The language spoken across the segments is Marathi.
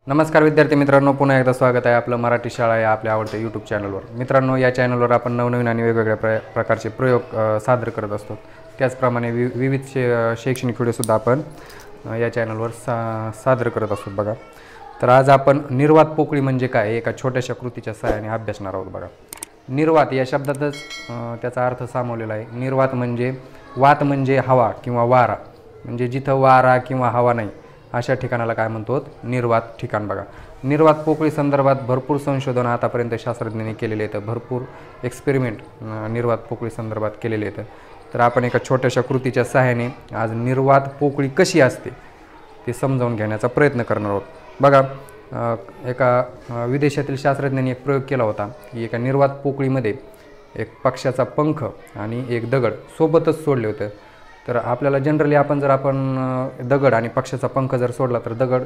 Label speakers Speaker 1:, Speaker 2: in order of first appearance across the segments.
Speaker 1: नमस्कार विद्यार्थी मित्रांनो, पुन्हा एकदा स्वागत आहे आपलं मराठी शाळा या आपल्या आवडत्या यूट्यूब चॅनलवर. मित्रांनो, या चॅनलवर आपण नवनवीन आणि वेगवेगळ्या प्रकारचे प्रयोग सादर करत असतो. त्याचप्रमाणे विविध शैक्षणिक व्हिडिओसुद्धा आपण या चॅनलवर सादर करत असतो. बघा, तर आज आपण निर्वात पोकळी म्हणजे काय एका छोट्याशा कृतीच्या सहाय्याने अभ्यासणार आहोत. बघा, निर्वात या शब्दातच त्याचा अर्थ सामावलेला आहे. निर्वात म्हणजे वात म्हणजे हवा किंवा वारा, म्हणजे जिथं वारा किंवा हवा नाही अशा ठिकाणाला काय म्हणतो? निर्वात ठिकाण. बघा, निर्वात पोकळी संदर्भात भरपूर संशोधन आतापर्यंत शास्त्रज्ञांनी केलेले आहेत. भरपूर एक्सपेरिमेंट निर्वात पोकळी संदर्भात केलेले आहेत. तर आपण एका छोट्याशा कृतीच्या सहाय्याने आज निर्वात पोकळी कशी असते ते समजावून घेण्याचा प्रयत्न करणार आहोत. बघा, एका विदेशातील शास्त्रज्ञांनी एक प्रयोग केला होता की एका निर्वात पोकळीमध्ये एक पक्ष्याचा पंख आणि एक दगड सोबतच सोडले होते. तर आपल्याला जनरली आपण दगड आणि पक्ष्याचा पंख जर सोडला तर दगड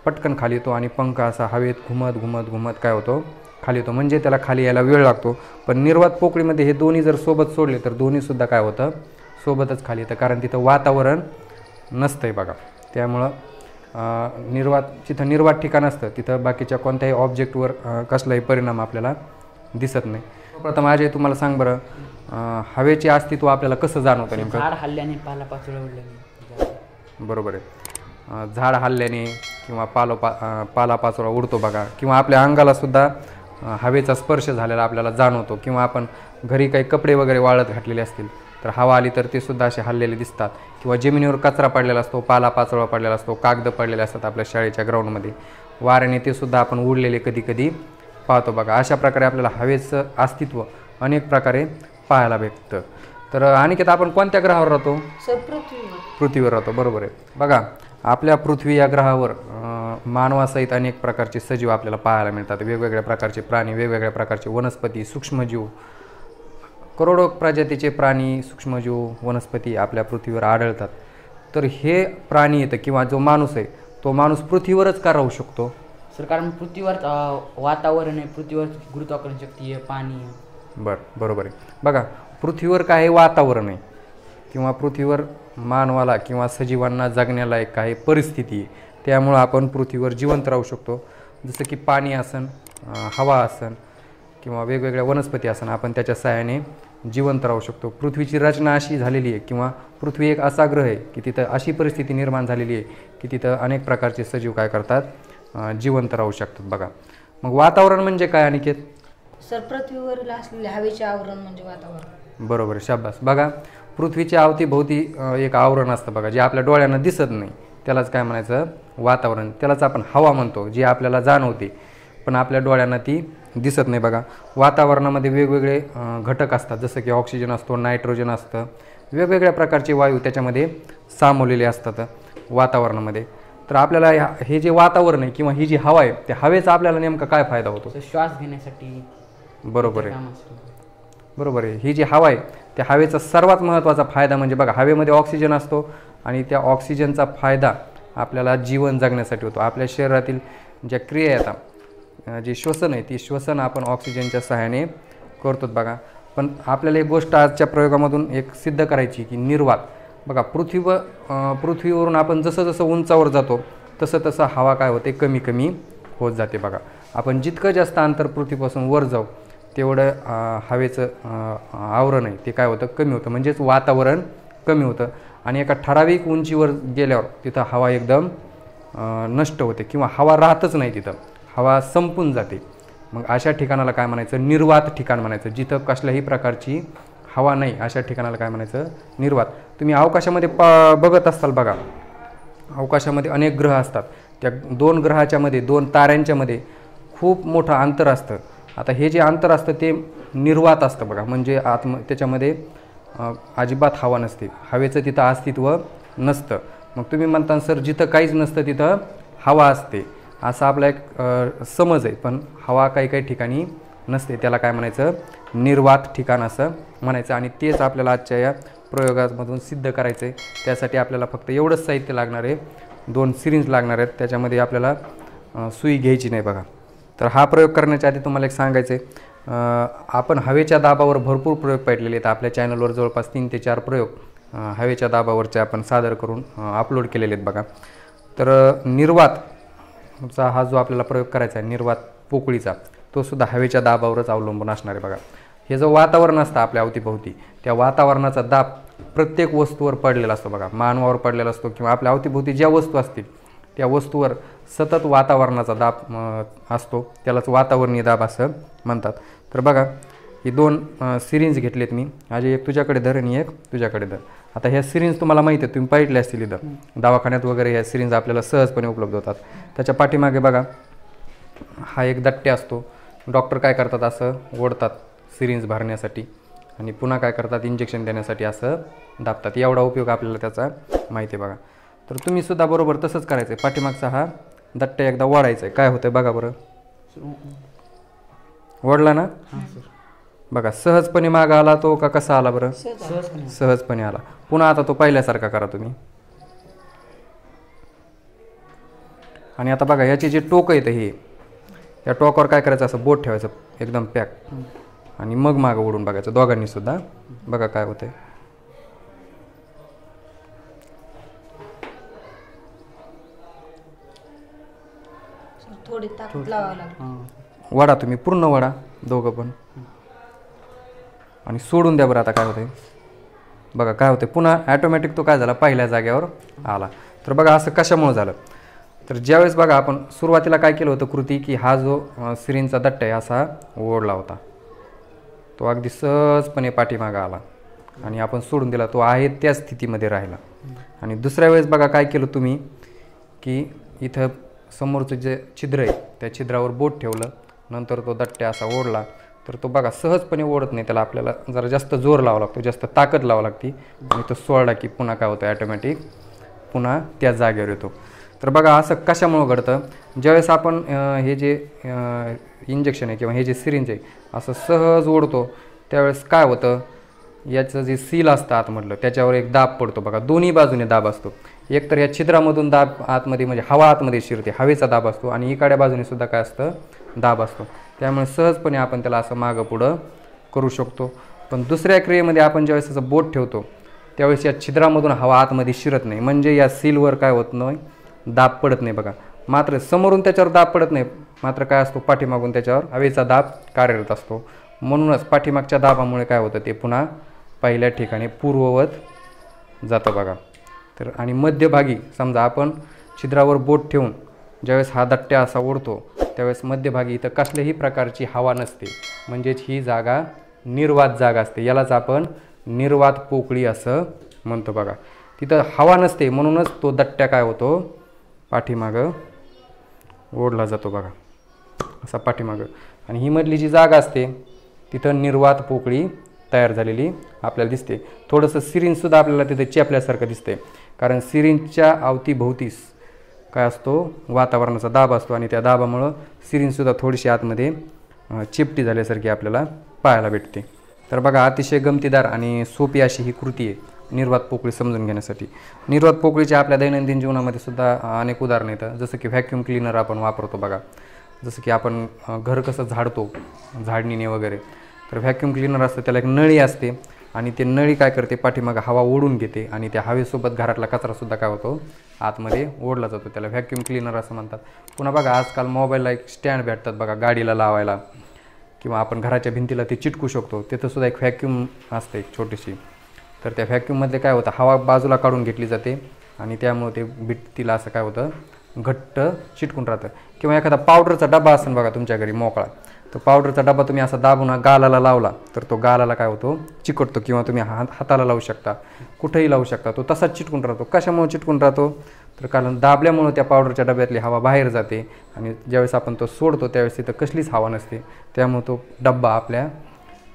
Speaker 1: पटकन खाली येतो आणि पंख असा हवेत घुमत घुमत घुमत काय होतो? खाली येतो, म्हणजे त्याला खाली यायला वेळ लागतो. पण निर्वात पोकळीमध्ये हे दोन्ही जर सोबत सोडले तर दोन्हीसुद्धा काय होतं? सोबतच खाली येतं, कारण तिथं वातावरण नसतंय. बघा, त्यामुळं जिथं निर्वात ठिकाण असतं तिथं बाकीच्या कोणत्याही ऑब्जेक्टवर कसलाही परिणाम आपल्याला दिसत नाही. प्रथम अजय, तुम्हाला सांग बरं, हवेचे अस्तित्व आपल्याला कसं जाणवतं नेमकं?
Speaker 2: झाड हल्ल्याने पालापाचोळा उडल्याने.
Speaker 1: बरोबर आहे. झाड हल्ल्याने किंवा पालापाचोळा उडतो. बघा, किंवा आपल्या अंगालासुद्धा हवेचा स्पर्श झालेला आपल्याला जाणवतो. किंवा आपण घरी काही कपडे वगैरे वाळत घातलेले असतील तर हवा आली तर ते सुद्धा असे हल्लेले दिसतात. किंवा जमिनीवर कचरा पडलेला असतो, पालापाचोळा पडलेला असतो, कागद पडलेले असतात आपल्या शाळेच्या ग्राउंडमध्ये, वाऱ्याने ते सुद्धा आपण उडलेले कधी कधी पाहतो. बघा, अशा प्रकारे आपल्याला हवेचं अस्तित्व अनेक प्रकारे पाहायला भेटतं. तर अनिकेत, आपण कोणत्या ग्रहावर राहतो? पृथ्वीवर राहतो. बरोबर आहे. बघा, आपल्या पृथ्वी या ग्रहावर मानवासहित अनेक प्रकारचे सजीव आपल्याला पाहायला मिळतात. वेगवेगळ्या प्रकारचे प्राणी, वेगवेगळ्या प्रकारचे वनस्पती, सूक्ष्मजीव, करोडो प्रजातीचे प्राणी, सूक्ष्मजीव, वनस्पती आपल्या पृथ्वीवर आढळतात. तर हे प्राणी येतं किंवा जो माणूस आहे तो माणूस पृथ्वीवरच का राहू शकतो?
Speaker 2: सर, कारण पृथ्वीवर वातावरण आहे, पृथ्वीवर गुरुत्वाकर्षण शक्ती आहे, पाणी आहे.
Speaker 1: बरोबर आहे. बघा, पृथ्वीवर काही वातावरण आहे किंवा पृथ्वीवर मानवाला किंवा सजीवांना जगण्याला एक काही परिस्थिती आहे, त्यामुळं आपण पृथ्वीवर जिवंत राहू शकतो. जसं की पाणी असन, हवा असन किंवा वेगवेगळ्या वनस्पती असन, आपण त्याच्या सहाय्याने जिवंत राहू शकतो. पृथ्वीची रचना अशी झालेली आहे किंवा पृथ्वी एक असा ग्रह आहे की तिथं अशी परिस्थिती निर्माण झालेली आहे की तिथं अनेक प्रकारचे सजीव काय करतात? जिवंत राहू शकतात. बघा, मग वातावरण म्हणजे काय अनिकेत?
Speaker 3: सर, पृथ्वीवर असलेले हवेचे आवरण म्हणजे वातावरण.
Speaker 1: बरोबर, शाबास. बघा, पृथ्वीच्या अवतीभोवती एक आवरण असतं बघा, जे आपल्या डोळ्यांना दिसत नाही, त्यालाच काय म्हणायचं? वातावरण. त्यालाच आपण हवा म्हणतो, जी आपल्याला जाणवते पण आपल्या डोळ्यांना ती दिसत नाही. बघा, वातावरणामध्ये वेगवेगळे घटक असतात, जसं की ऑक्सिजन असतो, नायट्रोजन असतं, वेगवेगळ्या प्रकारचे वायू त्याच्यामध्ये सामावलेले असतात वातावरणामध्ये. तर आपल्याला हे जे वातावरण आहे किंवा ही जी हवा आहे त्या हवेचा आपल्याला नेमका काय फायदा होतो?
Speaker 2: श्वास घेण्यासाठी.
Speaker 1: बरोबर आहे. बरोबर आहे. ही जी हवा आहे त्या हवेचा सर्वात महत्त्वाचा फायदा म्हणजे बघा, हवेमध्ये ऑक्सिजन असतो आणि त्या ऑक्सिजनचा फायदा आपल्याला जीवन जगण्यासाठी होतो. आपल्या शरीरातील ज्या क्रिया येतात, जे श्वसन आहे, ती श्वसन आपण ऑक्सिजनच्या सहाय्याने करतो. बघा, पण आपल्याला एक गोष्ट आजच्या प्रयोगामधून एक सिद्ध करायची की निर्वात. बघा, पृथ्वीवरून आपण जसं जसं उंचावर जातो तसं तसं हवा काय होते? कमी कमी होत जाते. बघा, आपण जितकं जास्त अंतर पृथ्वीपासून वर जाऊ तेवढं हवेचं आवरण आहे ते काय होतं? कमी होतं, म्हणजेच वातावरण कमी होतं. आणि एका ठराविक उंचीवर गेल्यावर तिथं हवा एकदम नष्ट होते किंवा हवा राहतच नाही, तिथं हवा संपून जाते. मग अशा ठिकाणाला काय म्हणायचं? निर्वात ठिकाण म्हणायचं. जिथं कसल्याही प्रकारची हवा नाही अशा ठिकाणाला काय म्हणायचं? निर्वात. तुम्ही अवकाशामध्ये बघत असाल, बघा, अवकाशामध्ये अनेक ग्रह असतात. त्या दोन ग्रहाच्या मध्ये, दोन ताऱ्यांच्या मध्ये खूप मोठं अंतर असतं. आता हे जे अंतर असतं ते निर्वात असतं. बघा, म्हणजे त्याच्यामध्ये अजिबात हवा नसते, हवेचं तिथं अस्तित्व नसतं. मग तुम्ही म्हणता, सर, जिथं काहीच नसतं तिथं हवा असते, असा आपला एक समज आहे. पण हवा काही काही ठिकाणी नसते, त्याला काय म्हणायचं? निर्वात ठिकाण असं म्हणायचं. आणि तेच आपल्याला आजच्या या प्रयोगामधून सिद्ध करायचं आहे. त्यासाठी आपल्याला फक्त एवढंच साहित्य लागणार आहे, 2 सिरिंज लागणार आहेत. त्याच्यामध्ये आपल्याला सुई घ्यायची नाही. बघा, तर हा प्रयोग करण्याच्या आधी तुम्हाला एक सांगायचं आहे, आपण हवेच्या दाबावर भरपूर प्रयोग पाहिलेले आहेत. आपल्या चॅनलवर जवळपास 3 ते 4 प्रयोग हवेच्या दाबावरचे आपण सादर करून अपलोड केलेले आहेत. बघा, तर निर्वात पाठीमागचा हा जो आपल्याला प्रयोग करायचा आहे निर्वात पोकळीचा, तो सुद्धा हवेच्या दाबावरच अवलंबून असणार आहे बघा. हे जो वातावरण असतं आपल्या अवतीभोवती, त्या वातावरणाचा दाब प्रत्येक वस्तूवर पडलेला असतो बघा. मानवावर पडलेला असतो किंवा आपल्या अवतीभोवती ज्या वस्तू असतील त्या वस्तूवर सतत वातावरणाचा दाब असतो, त्यालाच वातावरणीय दाब असं म्हणतात. तर बघा ही 2 सिरिंज घेतलेत मी. आजी एक तुझ्याकडे धर आणि एक तुझ्याकडे धर. आता ह्या सिरिंज तुम्हाला माहिती आहे, तुम्ही पाहिटले असतील इथं दवाखान्यात वगैरे ह्या सिरिंज आपल्याला सहजपणे उपलब्ध होतात. त्याच्या पाठीमागे बघा हा एक दट्टे असतो. डॉक्टर काय करतात, असं ओढतात सिरिंज भरण्यासाठी आणि पुन्हा काय करतात, इंजेक्शन देण्यासाठी असं दाबतात. एवढा उपयोग आपल्याला त्याचा माहिती आहे बघा. तर तुम्ही सुद्धा बरोबर तसंच करायचं आहे. पाठीमागचा हा दट्टा एकदा ओढायचा आहे. काय होतं बघा बरं, ओढला ना बघा, सहजपणे मागं आला तो का कसा आला बरं, सहजपणे आला. पुन्हा आता तो पहिल्यासारखा करा तुम्ही. आणि आता बघा याचे जे टोक आहेत हे, या टोकावर काय करायचं, असं बोट ठेवायचं एकदम पॅक आणि मग मागं ओढून बघायचं दोघांनी सुद्धा. बघा काय होतंय.
Speaker 3: थोडी ताकद लावावी लागते.
Speaker 1: वडा तुम्ही पूर्ण वडा दोघं पण आणि सोडून द्या बरं. आता काय होतंय बघा, काय होतंय पुन्हा ॲटोमॅटिक तो काय झाला, पहिल्या जागेवर आला. तर बघा असं कशामुळे झालं, तर ज्यावेळेस बघा आपण सुरुवातीला काय केलं होतं कृती, की हा जो सिरिंजचा दट्टा आहे असा ओढला होता, तो अगदी सहजपणे पाठीमागं आला आणि आपण सोडून दिला, तो आहे त्या स्थितीमध्ये राहिला. आणि दुसऱ्या वेळेस बघा काय केलं तुम्ही, की इथं समोरचं जे छिद्र आहे त्या छिद्रावर बोट ठेवलं, नंतर तो दट्ट्या असा ओढला, तर तो बघा सहजपणे ओढत नाही, त्याला आपल्याला जरा जास्त जोर लावा लागतो, जास्त ताकद लावा लागते आणि तो सोडला की पुन्हा काय होतं, ॲटोमॅटिक पुन्हा त्या जागेवर येतो. तर बघा असं कशामुळं घडतं, ज्यावेळेस आपण हे जे इंजेक्शन आहे किंवा हे जे सिरिंज आहे असं सहज ओढतो, त्यावेळेस काय होतं, याचं जे सील असतं आतमधलं त्याच्यावर एक दाब पडतो बघा. दोन्ही बाजूने दाब असतो. एक तर या छिद्रामधून दाब आतमध्ये म्हणजे हवा आतमध्ये शिरते, हवेचा दाब असतो, आणि इकडच्या बाजूने सुद्धा काय असतं, दाब असतो. त्यामुळे सहजपणे आपण त्याला असं मागं पुढं करू शकतो. पण दुसऱ्या क्रियेमध्ये आपण ज्यावेळेस असं बोट ठेवतो त्यावेळेस या छिद्रामधून हवा आतमध्ये शिरत नाही, म्हणजे या सीलवर काय होत नाही, दाब पडत नाही बघा. मात्र समोरून त्याच्यावर दाब पडत नाही, मात्र काय असतो, पाठीमागून त्याच्यावर हवेचा दाब कार्यरत असतो. म्हणूनच पाठीमागच्या दाबामुळे काय होतं, ते पुन्हा पहिल्या ठिकाणी पूर्ववत जातं बघा. तर आणि मध्यभागी समजा आपण छिद्रावर बोट ठेवून ज्यावेळेस हा दट्ट्या असा ओढतो त्यावेळेस मध्यभागी इथं कसल्याही प्रकारची हवा नसते, म्हणजेच ही जागा निर्वात जागा असते. यालाच आपण निर्वात पोकळी असं म्हणतो बघा. तिथं हवा नसते म्हणूनच तो दट्ट्या काय होतो, पाठीमागं ओढला जातो बघा असा पाठीमागं. आणि ही मधली जी जागा असते तिथं निर्वात पोकळी तयार झालेली आपल्याला दिसते. थोडंसं सिरिंजसुद्धा आपल्याला तिथे चेपल्यासारखं दिसते, कारण सिरिंजच्या अवतीभोवतीस काय असतो, वातावरणाचा दाब असतो आणि त्या दाबामुळं सिरिंजसुद्धा थोडीशी आतमध्ये चिपटी झाल्यासारखी आपल्याला पाहायला भेटते. तर बघा अतिशय गमतीदार आणि सोपी अशी ही कृती आहे निर्वात पोकळी समजून घेण्यासाठी. निर्वात पोकळीच्या आपल्या दैनंदिन जीवनामध्ये सुद्धा अनेक उदाहरणं येतात, जसं की व्हॅक्यूम क्लीनर आपण वापरतो बघा. जसं की आपण घर कसं झाडतो झाडणीने वगैरे, तर व्हॅक्यूम क्लीनर असतं त्याला एक नळी असते आणि ते नळी काय करते, पाठीमागं हवा ओढून घेते आणि त्या हवेसोबत घरातला कचरासुद्धा काय होतो, आतमध्ये ओढला जातो. त्याला व्हॅक्यूम क्लीनर असं म्हणतात. पुन्हा बघा आजकाल मोबाईलला एक स्टँड भेटतात बघा गाडीला लावायला, किंवा आपण घराच्या भिंतीला ते चिटकू शकतो, तिथंसुद्धा एक व्हॅक्यूम असते एक छोटीशी. तर त्या व्हॅक्यूममध्ये काय होतं, हवा बाजूला काढून घेतली जाते आणि त्यामुळे ते भिंतीला असं काय होतं, घट्ट चिटकून राहतं. किंवा एखादा पावडरचा डबा असेल बघा तुमच्या घरी मोकळा, तर पावडरचा डबा तुम्ही असा दाबून गालाला लावला तर तो गालाला काय होतो, चिकटतो. किंवा तुम्ही हाताला लावू शकता, कुठेही लावू शकता, तो तसाच चिटकून राहतो. कशामुळे चिटकून राहतो, तर कारण दाबल्यामुळं त्या पावडरच्या डब्यातली हवा बाहेर जाते आणि ज्यावेळेस आपण तो सोडतो त्यावेळेस तिथं कसलीच हवा नसते, त्यामुळे तो डब्बा आपल्या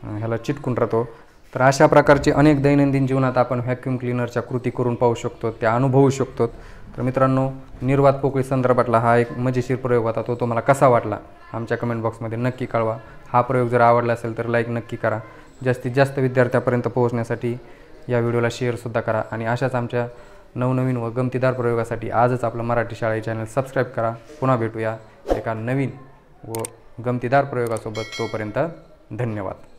Speaker 1: ह्याला चिटकून राहतो. तर अशा प्रकारचे अनेक दैनंदिन जीवनात आपण व्हॅक्यूम क्लीनरच्या कृती करून पाहू शकतो, त्या अनुभवू शकतो. तर मित्रांनो, निर्वात पोकळी संदर्भातला हा एक मजेशीर प्रयोग होता, तो तुम्हाला कसा वाटला आमच्या कमेंट बॉक्समध्ये नक्की कळवा. हा प्रयोग जर आवडला असेल तर लाईक नक्की करा. जास्तीत जास्त विद्यार्थ्यापर्यंत पोहोचण्यासाठी या व्हिडिओला शेअरसुद्धा करा आणि अशाच आमच्या नवनवीन व गमतीदार प्रयोगासाठी आजच आपलं मराठी शाळा चॅनल सबस्क्राईब करा. पुन्हा भेटूया एका नवीन व गमतीदार प्रयोगासोबत. तोपर्यंत धन्यवाद.